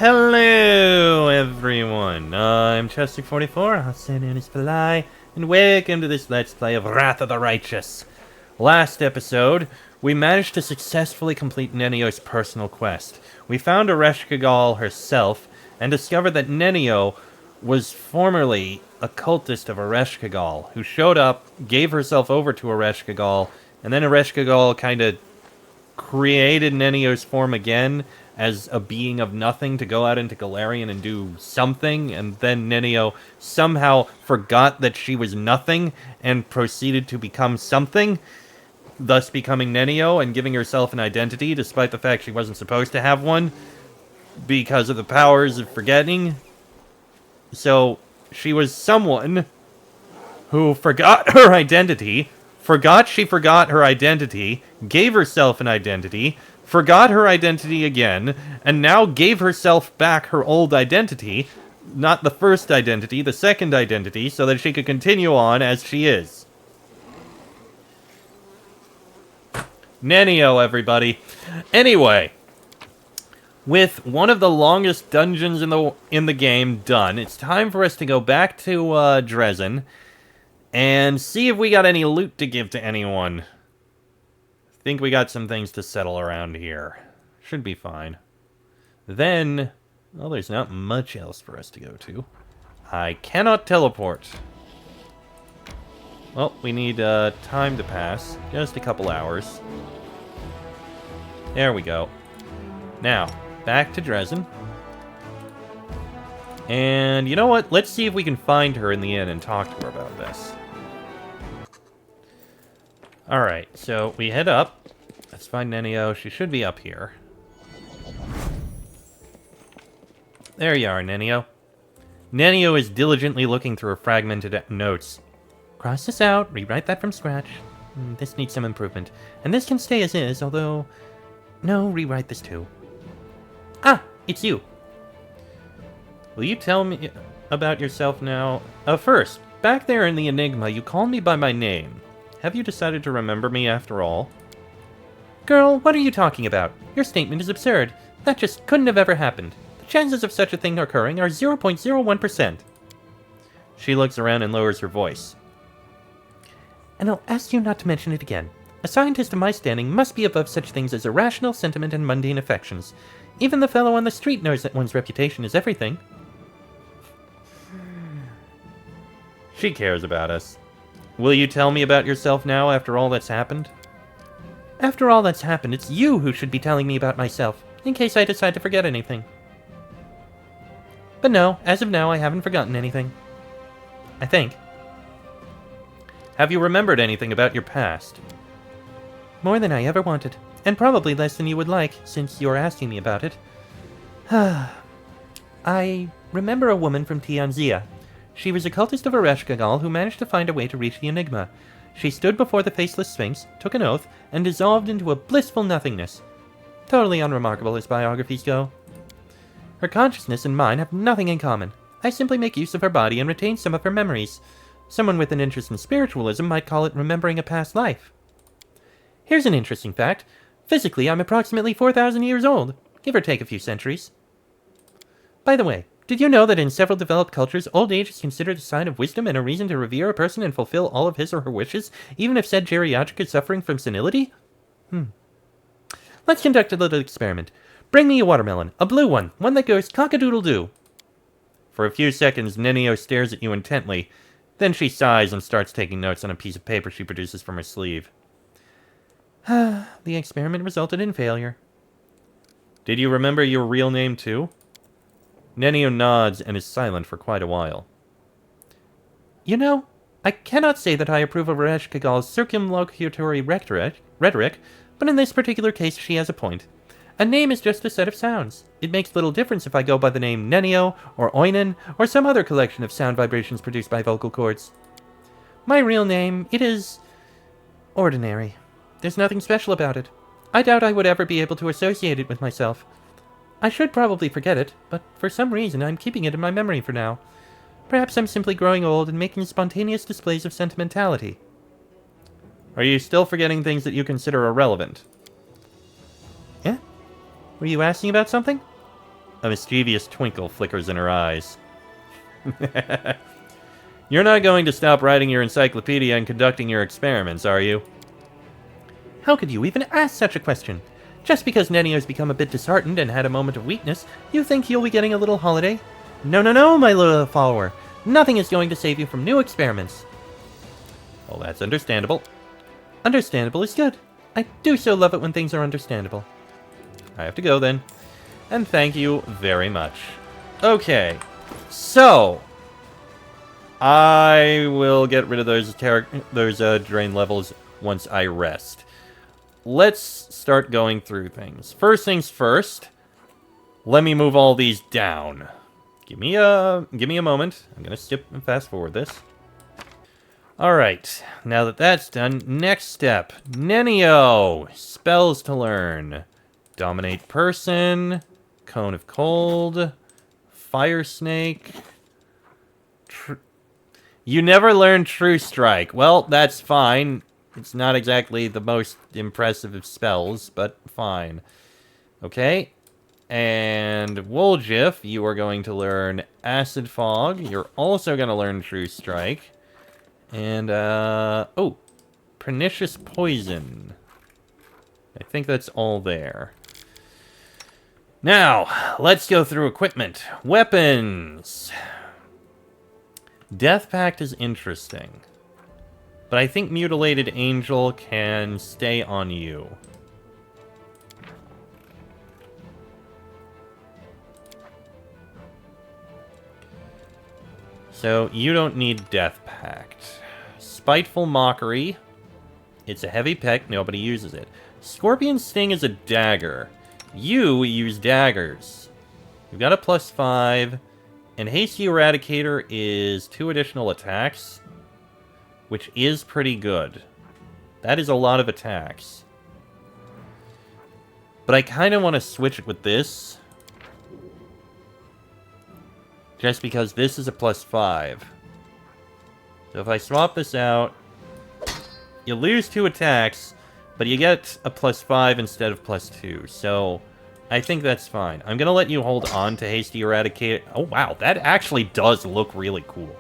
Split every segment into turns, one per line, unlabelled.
Hello, everyone. I'm Chester44, also known as Palai, and welcome to this Let's Play of Wrath of the Righteous. Last episode, we managed to successfully complete Nenio's personal quest. We found Ereshkigal herself, and discovered that Nenio was formerly a cultist of Ereshkigal, who showed up, gave herself over to Ereshkigal, and then Ereshkigal kind of created Nenio's form again as a being of nothing to go out into Galarian and do something, and then Nenio somehow forgot that she was nothing and proceeded to become something, thus becoming Nenio and giving herself an identity despite the fact she wasn't supposed to have one because of the powers of forgetting. So she was someone who forgot her identity, forgot she forgot her identity, gave herself an identity, forgot her identity again, and now gave herself back her old identity, not the first identity, the second identity, so that she could continue on as she is. Nenio, everybody. Anyway, with one of the longest dungeons in the game done, it's time for us to go back to Drezen and see if we got any loot to give to anyone. Think we got some things to settle around here. Should be fine. Then, well, there's not much else for us to go to. I cannot teleport. Well, we need time to pass. Just a couple hours. There we go. Now, back to Drezen. And you know what? Let's see if we can find her in the inn and talk to her about this. Alright, so we head up. Let's find Nenio. She should be up here. There you are, Nenio. Nenio is diligently looking through her fragmented notes. Cross this out, rewrite that from scratch. This needs some improvement. And this can stay as is, although... No, rewrite this too. Ah, it's you. Will you tell me about yourself now? First, back there in the Enigma, you called me by my name. Have you decided to remember me after all? Girl, what are you talking about? Your statement is absurd. That just couldn't have ever happened. The chances of such a thing occurring are 0.01%. She looks around and lowers her voice. And I'll ask you not to mention it again. A scientist of my standing must be above such things as irrational sentiment and mundane affections. Even the fellow on the street knows that one's reputation is everything. She cares about us. Will you tell me about yourself now after all that's happened? After all that's happened, it's you who should be telling me about myself, in case I decide to forget anything. But no, as of now, I haven't forgotten anything. I think. Have you remembered anything about your past? More than I ever wanted, and probably less than you would like, since you're asking me about it. I remember a woman from Tianzia. She was a cultist of Ereshkigal who managed to find a way to reach the Enigma. She stood before the Faceless Sphinx, took an oath, and dissolved into a blissful nothingness. Totally unremarkable as biographies go. Her consciousness and mine have nothing in common. I simply make use of her body and retain some of her memories. Someone with an interest in spiritualism might call it remembering a past life. Here's an interesting fact. Physically, I'm approximately 4,000 years old, give or take a few centuries. By the way, did you know that in several developed cultures, old age is considered a sign of wisdom and a reason to revere a person and fulfill all of his or her wishes, even if said geriatric is suffering from senility? Let's conduct a little experiment. Bring me a watermelon, a blue one that goes cock-a-doodle-doo. For a few seconds, Nenio stares at you intently. Then she sighs and starts taking notes on a piece of paper she produces from her sleeve. The experiment resulted in failure. Did you remember your real name too? Nenio nods and is silent for quite a while. You know, I cannot say that I approve of Ereshkigal's circumlocutory rhetoric, but in this particular case she has a point. A name is just a set of sounds. It makes little difference if I go by the name Nenio, or Oinen, or some other collection of sound vibrations produced by vocal cords. My real name, it is... ordinary. There's nothing special about it. I doubt I would ever be able to associate it with myself. I should probably forget it, but for some reason I'm keeping it in my memory for now. Perhaps I'm simply growing old and making spontaneous displays of sentimentality. Are you still forgetting things that you consider irrelevant? Yeah? Were you asking about something? A mischievous twinkle flickers in her eyes. You're not going to stop writing your encyclopedia and conducting your experiments, are you? How could you even ask such a question? Just because Nenio's become a bit disheartened and had a moment of weakness, you think you'll be getting a little holiday? No, no, no, my little follower. Nothing is going to save you from new experiments. Well, that's understandable. Understandable is good. I do so love it when things are understandable. I have to go then. And thank you very much. Okay, so I will get rid of those drain levels once I rest. Let's start going through things. First things first, let me move all these down. Give me a moment. I'm gonna skip and fast forward this. Alright, now that that's done, next step. Nenio! Spells to learn. Dominate person. Cone of Cold. Fire Snake. You never learned True Strike. Well, that's fine. It's not exactly the most impressive of spells, but fine. Okay. And Woljif, you are going to learn Acid Fog. You're also going to learn True Strike. And, oh, Pernicious Poison. I think that's all there. Now, let's go through equipment. Weapons. Death Pact is interesting. But I think Mutilated Angel can stay on you. So, you don't need Death Pact. Spiteful Mockery. It's a heavy peck, nobody uses it. Scorpion Sting is a dagger. You use daggers. You've got a +5. And Hasty Eradicator is 2 additional attacks, which is pretty good. That is a lot of attacks. But I kind of want to switch it with this. Just because this is a +5. So if I swap this out, you lose 2 attacks, but you get a +5 instead of +2. So I think that's fine. I'm going to let you hold on to Hasty Eradicate. Oh, wow. That actually does look really cool.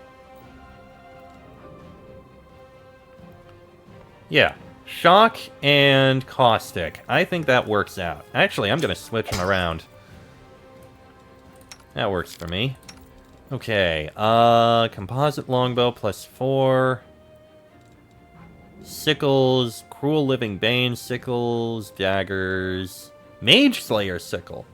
Yeah. Shock and Caustic. I think that works out. Actually, I'm going to switch them around. That works for me. Okay. Composite Longbow +4. Sickles. Cruel Living Bane. Sickles. Daggers. Mage Slayer Sickle.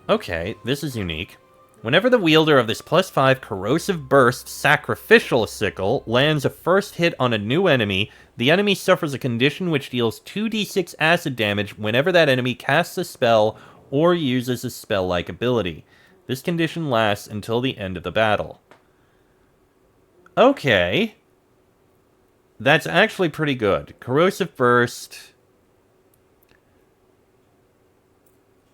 Okay, this is unique. Whenever the wielder of this +5 Corrosive Burst Sacrificial Sickle lands a first hit on a new enemy, the enemy suffers a condition which deals 2d6 acid damage whenever that enemy casts a spell or uses a spell-like ability. This condition lasts until the end of the battle. Okay. That's actually pretty good. Corrosive Burst.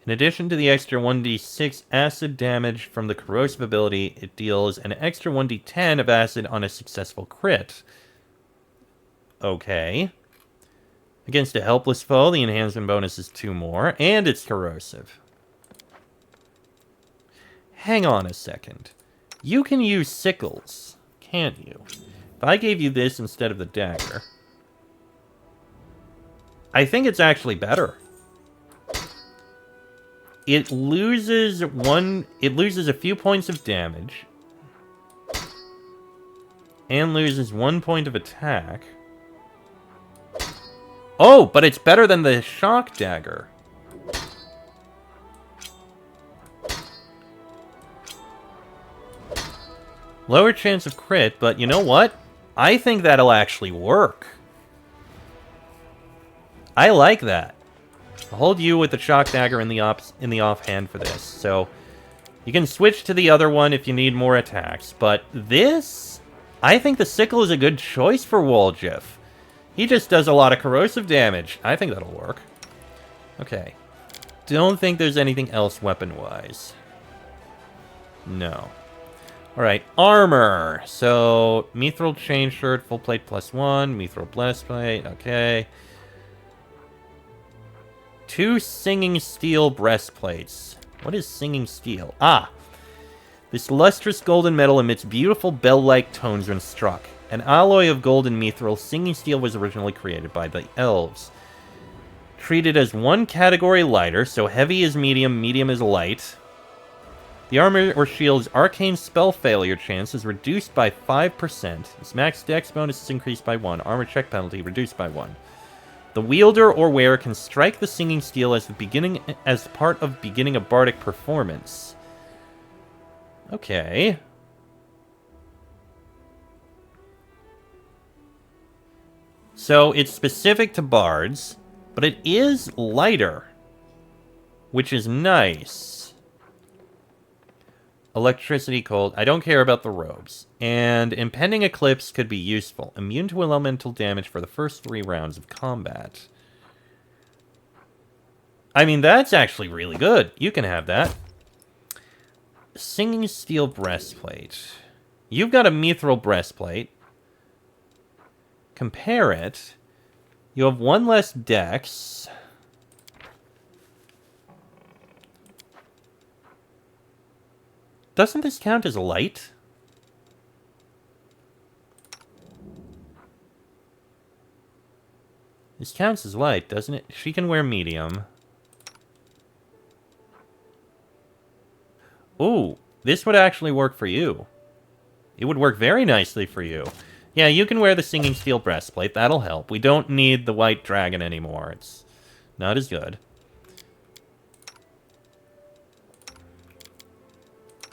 In addition to the extra 1d6 acid damage from the corrosive ability, it deals an extra 1d10 of acid on a successful crit. Okay. Against a helpless foe, the enhancement bonus is 2 more, and it's corrosive. Hang on a second. You can use sickles, can't you? If I gave you this instead of the dagger, I think it's actually better. It loses a few points of damage. And loses 1 point of attack. Oh, but it's better than the shock dagger. Lower chance of crit, but you know what? I think that'll actually work. I like that. I'll hold you with the shock dagger in the offhand for this. So you can switch to the other one if you need more attacks. But this, I think the sickle is a good choice for Woljif. He just does a lot of corrosive damage. I think that'll work. Okay. Don't think there's anything else weapon-wise. No. Alright, armor. So, Mithril Chain Shirt, Full Plate +1, Mithril Breastplate, okay. 2 Singing Steel Breastplates. What is singing steel? Ah! This lustrous golden metal emits beautiful bell-like tones when struck. An alloy of gold and mithril, singing steel was originally created by the elves. Treated as one category lighter, so heavy is medium, medium is light. The armor or shield's arcane spell failure chance is reduced by 5%. Its max dex bonus is increased by 1. Armor check penalty reduced by 1. The wielder or wearer can strike the singing steel as part of beginning a bardic performance. Okay. So it's specific to bards, but it is lighter, which is nice. Electricity, cold. I don't care about the robes. And impending eclipse could be useful. Immune to elemental damage for the first 3 rounds of combat. I mean, that's actually really good. You can have that. Singing steel breastplate. You've got a mithril breastplate. Compare it. You have 1 less dex. Doesn't this count as light? This counts as light, doesn't it? She can wear medium. Ooh, this would actually work for you. It would work very nicely for you. Yeah, you can wear the singing steel breastplate. That'll help. We don't need the white dragon anymore. It's not as good.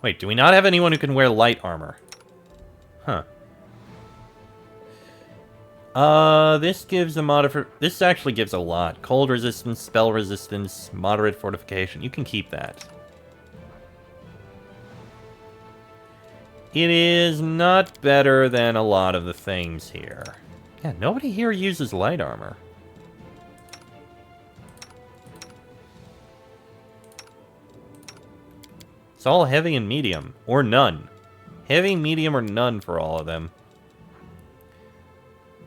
Wait, do we not have anyone who can wear light armor? Huh. This gives a this actually gives a lot. Cold resistance, spell resistance, moderate fortification. You can keep that. It is not better than a lot of the things here. Yeah, nobody here uses light armor. It's all heavy and medium, or none. Heavy, medium, or none for all of them.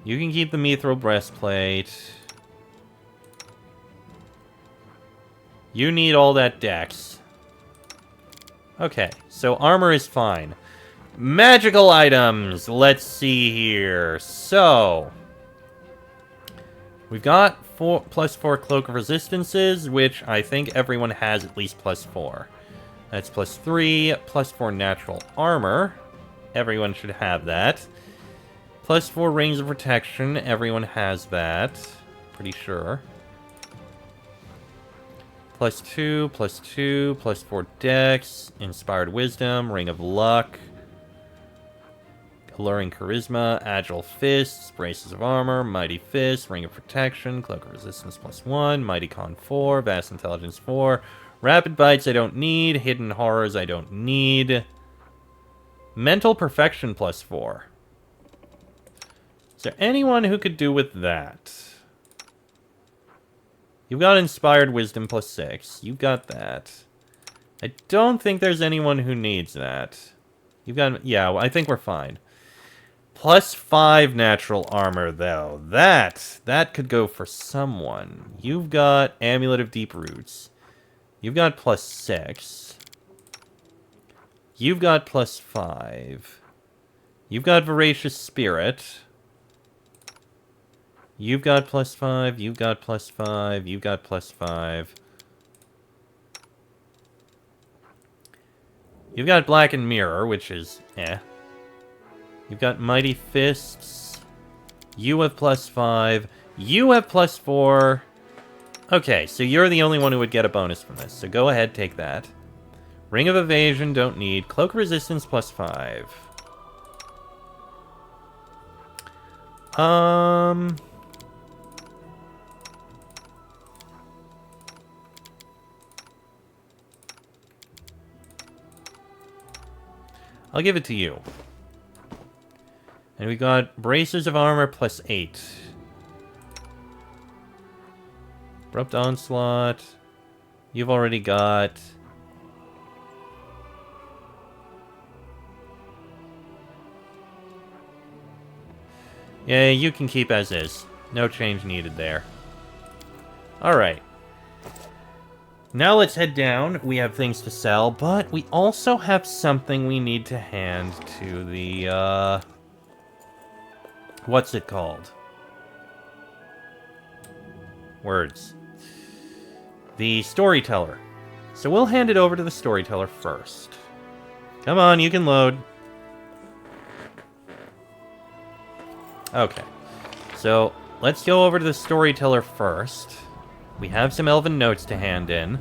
You can keep the mithril breastplate. You need all that dex. Okay, so armor is fine. Magical items! Let's see here. So, we've got +4 cloak of resistances, which I think everyone has at least +4. That's +3, +4 natural armor. Everyone should have that. +4 rings of protection. Everyone has that. Pretty sure. +2, +2, +4 dex. Inspired wisdom. Ring of luck. Alluring charisma. Agile fists. Braces of armor. Mighty fist. Ring of protection. Cloak of resistance +1. Mighty con 4. Vast intelligence 4. Rapid bites I don't need. Hidden horrors I don't need. Mental perfection +4. Is there anyone who could do with that? You've got inspired wisdom +6. You've got that. I don't think there's anyone who needs that. You've got... Yeah, I think we're fine. +5 natural armor, though. That could go for someone. You've got Amulet of Deep Roots. You've got +6. You've got +5. You've got Voracious Spirit. You've got +5. You've got +5. You've got +5. You've got Blackened Mirror, which is eh. You've got Mighty Fists. You have +5. You have +4. Okay, so you're the only one who would get a bonus from this. So go ahead, take that. Ring of Evasion, don't need. Cloak of Resistance +5. I'll give it to you. And we got Braces of Armor +8. Abrupt Onslaught. You've already got... Yeah, you can keep as is. No change needed there. Alright. Now let's head down. We have things to sell, but we also have something we need to hand to the, what's it called? Words. The storyteller. So we'll hand it over to the storyteller first. Come on, you can load. Okay. So let's go over to the storyteller first. We have some elven notes to hand in.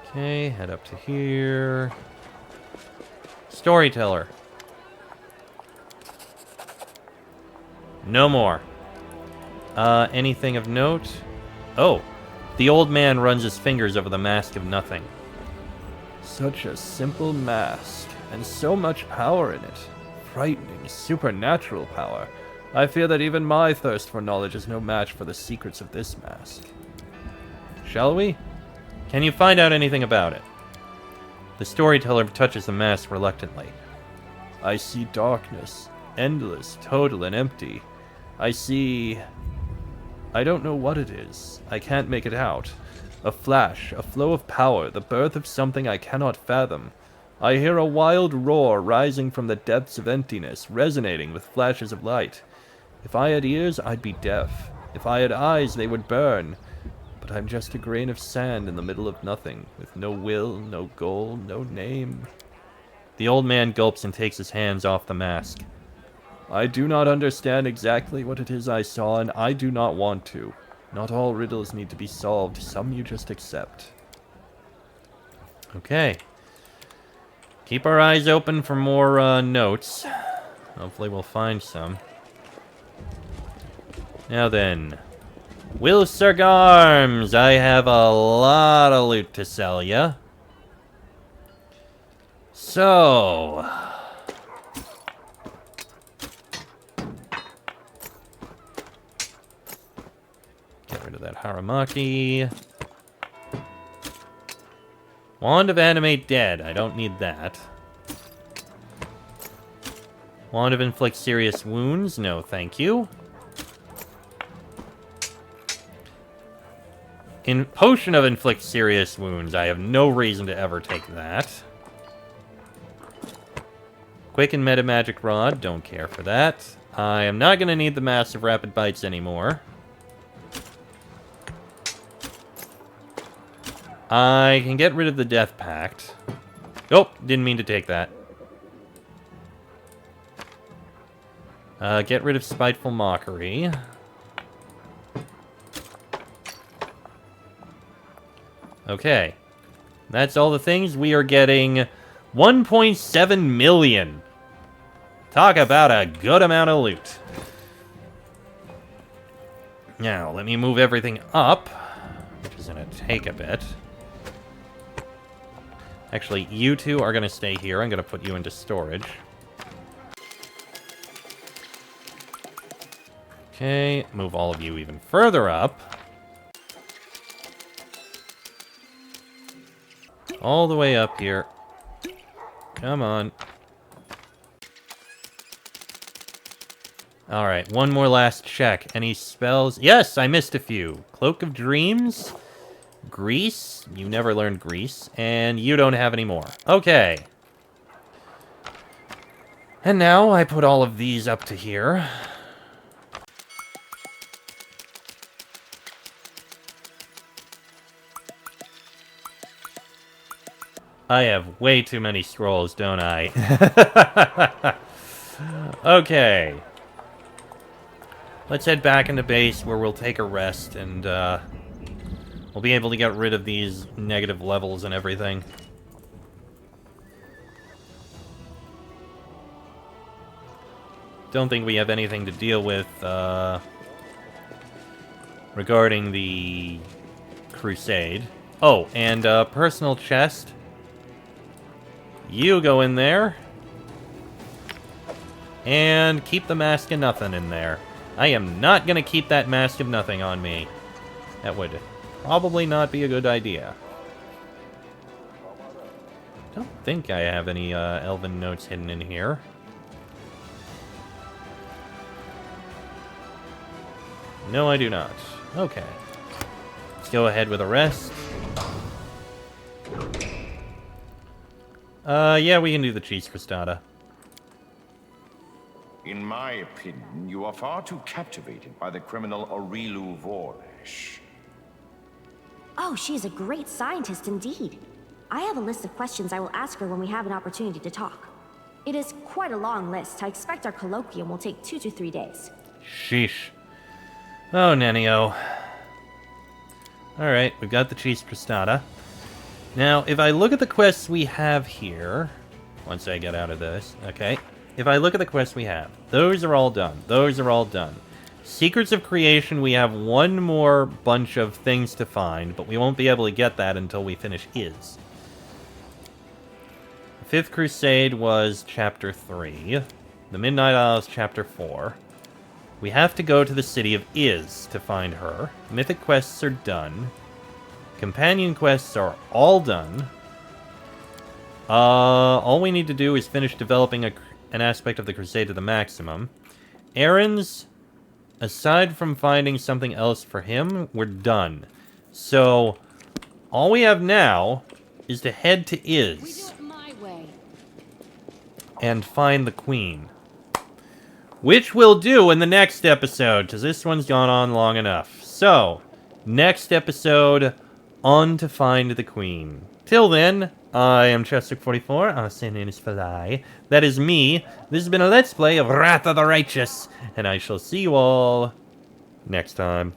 Okay, head up to here. Storyteller. No more. Anything of note? Oh, the old man runs his fingers over the mask of nothing. Such a simple mask, and so much power in it. Frightening, supernatural power. I fear that even my thirst for knowledge is no match for the secrets of this mask. Shall we? Can you find out anything about it? The storyteller touches the mask reluctantly. I see darkness, endless, total, and empty. I see... I don't know what it is. I can't make it out. A flash, a flow of power, the birth of something I cannot fathom. I hear a wild roar rising from the depths of emptiness, resonating with flashes of light. If I had ears, I'd be deaf. If I had eyes, they would burn. But I'm just a grain of sand in the middle of nothing, with no will, no goal, no name. The old man gulps and takes his hands off the mask. I do not understand exactly what it is I saw, and I do not want to. Not all riddles need to be solved. Some you just accept. Okay. Keep our eyes open for more notes. Hopefully we'll find some. Now then. Will Sargarms, I have a lot of loot to sell ya. So... get rid of that Haramaki. Wand of Animate Dead. I don't need that. Wand of Inflict Serious Wounds. No, thank you. In Potion of Inflict Serious Wounds. I have no reason to ever take that. Quicken Meta Magic Rod. Don't care for that. I am not going to need the Massive Rapid Bites anymore. I can get rid of the Death Pact. Oh, didn't mean to take that. Get rid of Spiteful Mockery. Okay. That's all the things. We are getting 1.7 million. Talk about a good amount of loot. Now, let me move everything up, which is going to take a bit. Actually, you two are going to stay here. I'm going to put you into storage. Okay, move all of you even further up. All the way up here. Come on. Alright, one more last check. Any spells? Yes, I missed a few. Cloak of Dreams? Grease? You never learned Grease. And you don't have any more. Okay. And now I put all of these up to here. I have way too many scrolls, don't I? Okay. Let's head back into base where we'll take a rest and we'll be able to get rid of these negative levels and everything. Don't think we have anything to deal with regarding the crusade. Oh, and personal chest. You go in there. And keep the Mask of Nothing in there. I am not going to keep that Mask of Nothing on me. That would probably not be a good idea. Don't think I have any elven notes hidden in here. No, I do not. Okay. Let's go ahead with a rest. Yeah, we can do the cheese crostata.
In my opinion, you are far too captivated by the criminal Aurilu Voresh.
Oh, she is a great scientist indeed. I have a list of questions I will ask her when we have an opportunity to talk. It is quite a long list. I expect our colloquium will take 2 to 3 days.
Sheesh. Oh, Nenio. Alright, we've got the cheese crostata. Now, if I look at the quests we have here... Once I get out of this, okay. If I look at the quests we have, those are all done. Those are all done. Secrets of Creation, we have one more bunch of things to find, but we won't be able to get that until we finish Is. The Fifth Crusade was Chapter 3. The Midnight Isle is Chapter 4. We have to go to the city of Is to find her. Mythic quests are done. Companion quests are all done. All we need to do is finish developing an aspect of the Crusade to the maximum. Errands, aside from finding something else for him, we're done. So, all we have now is to head to Is.
We do it my way.
And find the Queen. Which we'll do in the next episode, because this one's gone on long enough. So, next episode, on to find the Queen. Till then, I am Chester44, Arsene Fly. That is me. This has been a Let's Play of Wrath of the Righteous, and I shall see you all next time.